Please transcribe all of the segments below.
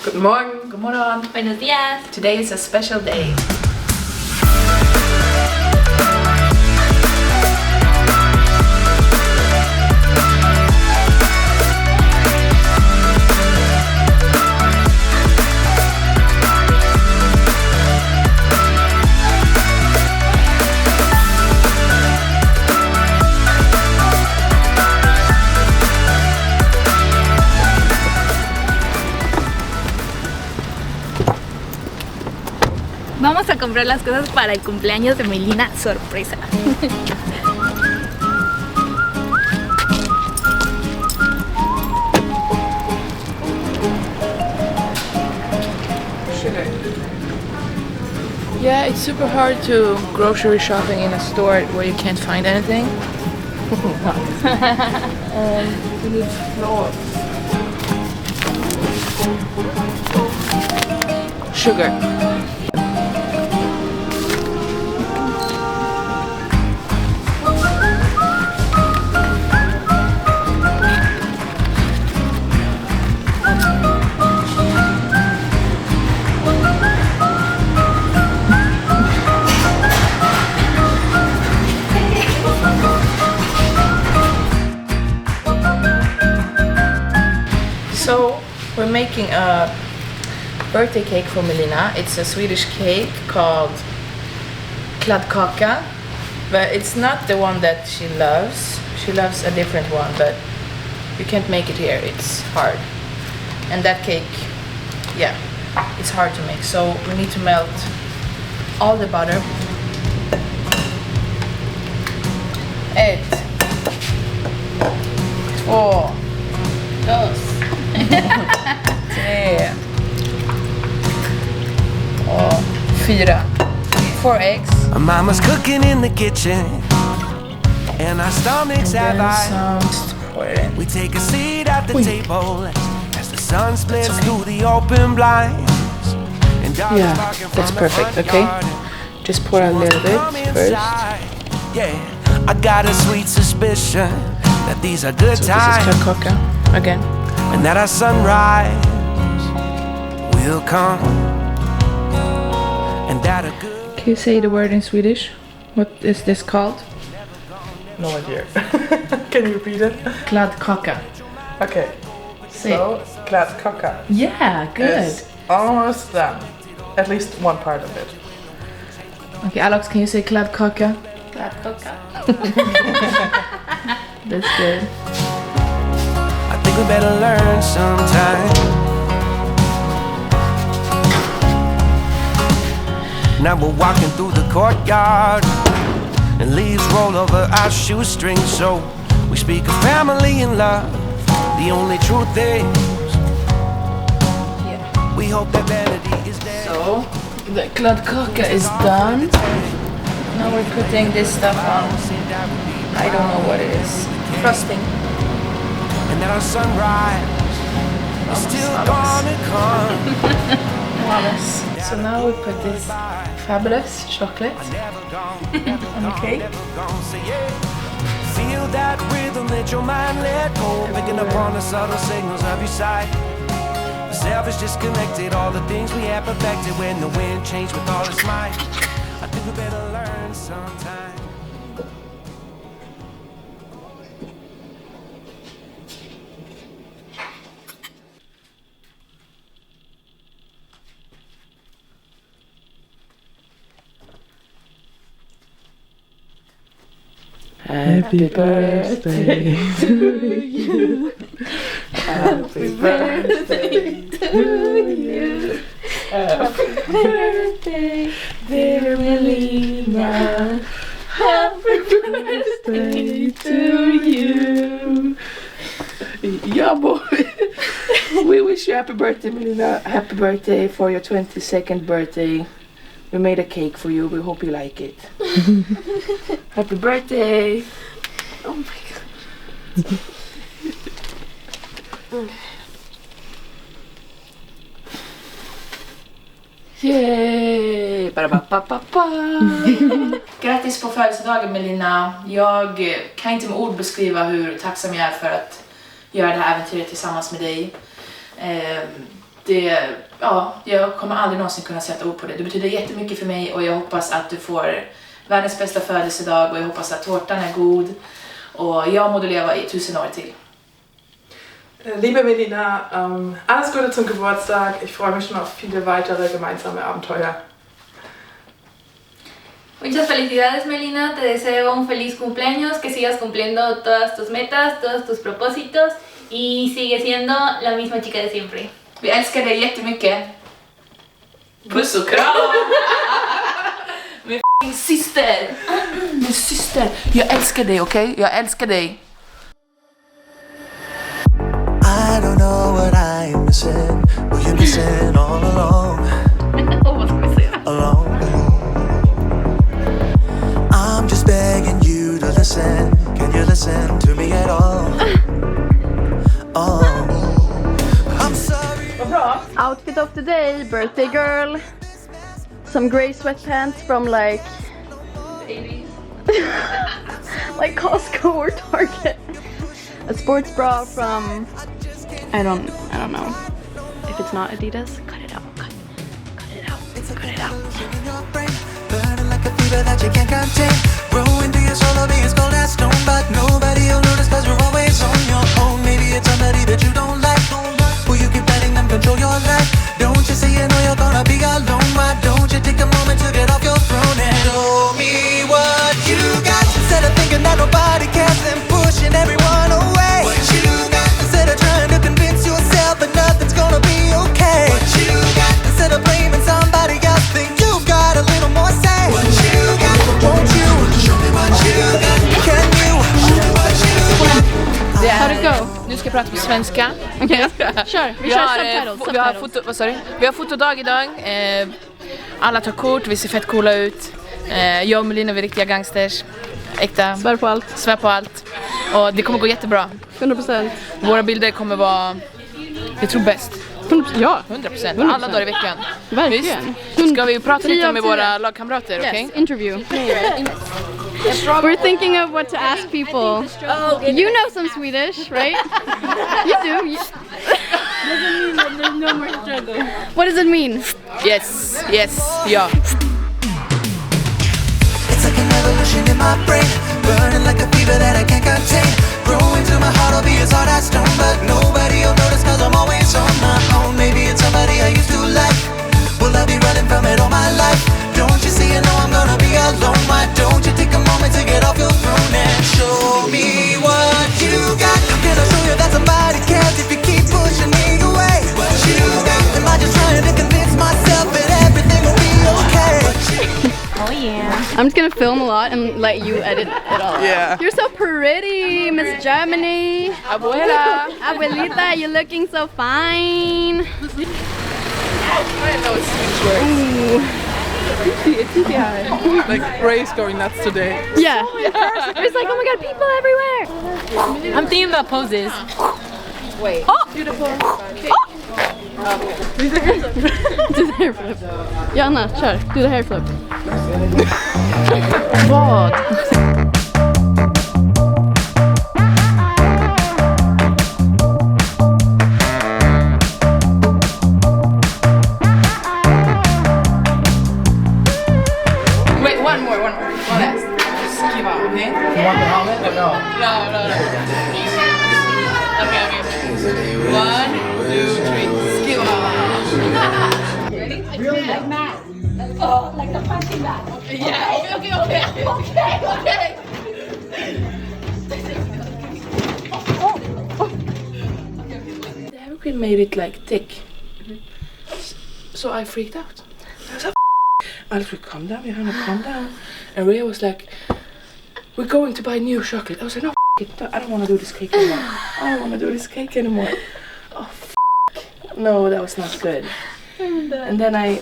Good morning. Good morning. Buenos días. Today is a special day. Vamos a comprar las cosas para el cumpleaños de Melina, sorpresa. Yeah, it's super hard to grocery shopping in a store where you can't find anything. We need flour. Sugar. So we're making a birthday cake for Melina. It's a Swedish cake called kladdkaka, but it's not the one that she loves. She loves a different one, but you can't make it here. It's hard. And that cake, yeah, it's hard to make. So we need to melt all the butter. 1, 2, 3 och 4. 4 eggs. Mama's cooking in the kitchen, and our stomachs have eyes. We take a seat at the table as the sun splits through the open blinds. Yeah, that's perfect. Okay, just pour a little bit first. Yeah, I got a sweet suspicion that these are good So times. this is kladdkaka again. And that our sunrise will come, and that a good. Can you say the word in Swedish? What is this called? No idea. Can you repeat it? Kladdkaka. Okay. Say So, kladdkaka. Yeah, good. Is almost done. At least one part of it. Okay, Alex, can you say kladdkaka? Kladdkaka. That's good. I think we better learn sometime. Now we're walking through the courtyard, and leaves roll over our shoestrings. So we speak of family and love. The only truth is, we hope that vanity is there. So, the kladdkaka is done. Now we're putting this stuff on. I don't know what it is. Frosting. And that our sunrise is still gonna come. So now we put this fabulous chocolate on the cake. Feel that rhythm, let your mind let go. Picking up on the subtle signals of your sight. The self is disconnected, all the things we have perfected. When the wind changed with all its might, I think we better learn sometime. Happy birthday to you. Happy birthday to you. Happy birthday, dear Melina. Happy birthday to you. Yeah, boy. We wish you happy birthday, Melina. Happy birthday for your 22nd birthday. We made a cake for you. We hope you like it. Happy birthday! Oh my god. Yay! Grattis på födelsedagen, Melina. Jag kan inte med ord beskriva hur tacksam jag är för att göra det här äventyret tillsammans med dig. jag kommer aldrig någonsin kunna sätta ord på det. Det betyder jättemycket för mig och jag hoppas att du får världens bästa födelsedag och jag hoppas att tårtan är god och jag må du leva i 1000 år till. Liebe Melina, alles Gute zum Geburtstag. Ich freue mich schon auf viele weitere gemeinsame Abenteuer. Muchas felicidades, Melina. Te deseo un feliz cumpleaños, que sigas cumpliendo todas tus metas, todos tus propósitos y sigue siendo la misma chica de siempre. Vi älskar dig jättemycket. Puss och kram! Min f***ing syster! Min syster! Jag älskar dig, okej? Jag älskar dig! I don't know what I am missing. Well, you're missing all along. Alone. I'm just begging you to listen. Can you listen to me at all? Oh, I'm sorry. Outfit of the day, birthday girl. Some grey sweatpants from like 80s. like Costco or Target. A sports bra from I don't know if it's not Adidas. Cut it out. Cut it out. Cut it out. Burning like a fever that you can't contain. Growing through your soul, I'll be as cold as stone. But nobody will notice cause you're always on your own. Maybe it's somebody that you don't like. Will you keep letting them control your life? Don't you say you know you're gonna be alone? Why don't you take a moment to get off your throne and show me what you got? Instead of thinking that nobody cares and pushing everyone away. What you got? Instead of trying to convince yourself that nothing's gonna be okay. What you got? Instead of blaming somebody else, think you got a little more say. What you got? Won't you show me what you got? Can you show me what you got? How'd it go? Nu ska jag prata på svenska. Okej, kör. Vi kör subtitles. Vi har fotodag idag. Alla tar kort, vi ser fett coola ut. Jag och Melina, vi är riktiga gangsters. Äkta. Svär på allt. Svär på allt. Och det kommer gå jättebra. 100%. Våra bilder kommer vara, jag tror bäst. 100%. Ja. 100%. Alla dagar i veckan. Verkligen. Visst? Ska vi prata lite med 10 av 10. våra lagkamrater, okej? Yes, interview. We're thinking of what to ask people. You know some Swedish, right? You do. Doesn't mean that there's no more struggle. What does it mean? Yes, ja. It's like an evolution in my brain, burning like a fever that I can't contain. Growing to my heart, I'll be as hard as stone, but nobody will notice cause I'm always on my own. Maybe it's somebody I used to like. Will I be running from it all my life? Don't you see you know I'm gonna be alone? Why don't you take a moment to get off your throne and show me what you got? How can I show you that somebody cares if you keep pushing me away? What you got? Am I just trying to convince myself that everything will be okay? Oh yeah. I'm just gonna film a lot and let you edit it all. Yeah. You're so pretty, Miss Germany. Abuela. Abuelita, you're looking so fine. I know it's Swedish words. Like Ray's going nuts today. Yeah. It's like, oh my god, people everywhere. I'm thinking about poses. Wait. Oh! Beautiful. Do the hair flip. Janna, kör. Do the hair flip. Vad? Wait, one more. One last. Just give out, okay? You want the helmet or no? No. Okay. 1, 2, 3. Skill out. Ready? Really? Like Matt. Oh, like the punching bag. Yeah. Okay. The hair cream made it like thick. So I freaked out. I was like, Alex, we calm down. We're gonna calm down. And Rhea was like, we're going to buy new chocolate. I was like, no, it. I don't want to do this cake anymore. Oh, no, that was not good. And then I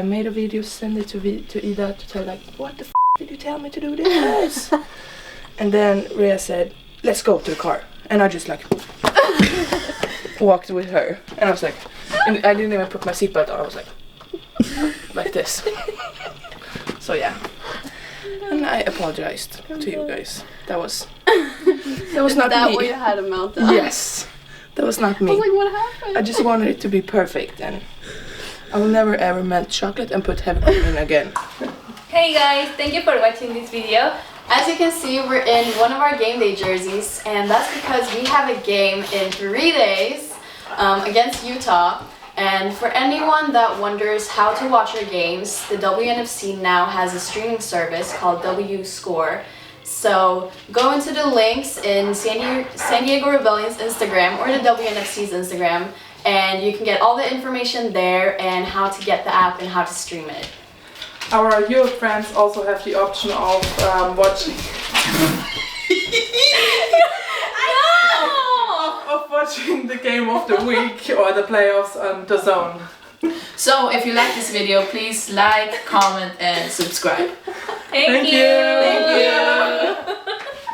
made a video, send it to Ida to tell like, what the did you tell me to do this? And then Rhea said, let's go to the car. And I just like walked with her. And I was like, and I didn't even put my seatbelt on. I was like this. So yeah. And I apologized to you guys. That was not that me. where you had a meltdown? Yes. That was not me. I was like, what happened? I just wanted it to be perfect, and I will never ever melt chocolate and put heavy cream in again. Hey guys, thank you for watching this video. As you can see, we're in one of our game day jerseys, and that's because we have a game in 3 days against Utah. And for anyone that wonders how to watch our games, the WNFC now has a streaming service called WScore. So go into the links in San Diego Rebellion's Instagram or the WNFC's Instagram, and you can get all the information there and how to get the app and how to stream it. Our Europe friends also have the option of watching of watching the game of the week or the playoffs on the zone. So if you like this video, please like, comment and subscribe. Thank you. Thank you.